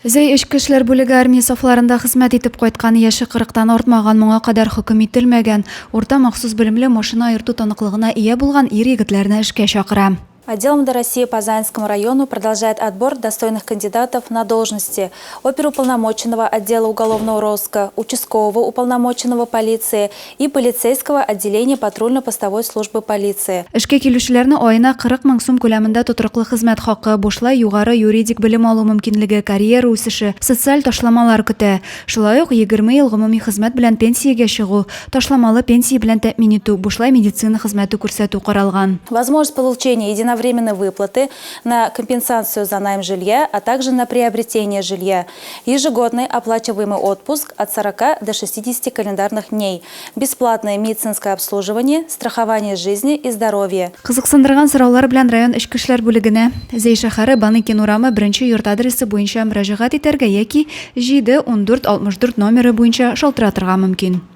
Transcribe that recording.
Зәй эчке эшләр бүлеге армия сафларында хезмәт итеп кайткан яше 40-тан артмаган моңа кадәр хөкем ителмәгән, урта махсус белемле машина йөртү таныклыгына ия булган ир-егетләрне эшкә чакыра. Отдел МВД России по Заинскому району продолжает отбор достойных кандидатов на должности оперуполномоченного отдела уголовного розыска, участкового уполномоченного полиции и полицейского отделения патрульно-постовой службы полиции. Эшкә килүчеләрне аена 40 мең сум күләмендә тотрыклы хезмәт хакы, бушлай югары юридик белем алу мөмкинлеге, карьера үсеше, социаль ташламалар көтә. Шулай ук 20 ел гомуми хезмәт белән пенсиягә чыгу, ташламалы пенсия белән тәэмин итү, бушлай медицина хезмәте күрсәтү каралган. Возможность получения единовременной выплаты на компенсацию за найм жилья, а также на приобретение жилья. Ежегодный оплачиваемый отпуск от 40 до 60 календарных дней. Бесплатное медицинское обслуживание, страхование жизни и здоровья. Кызыксындырган сораулар белән район эчке эшләр бүлегенә Зәй шәһәре Баныкин урамы 1-нче йорт адресы буенча мөрәҗәгать итәргә яки 7 14 64 номеры буенча шалтыратырга мөмкин.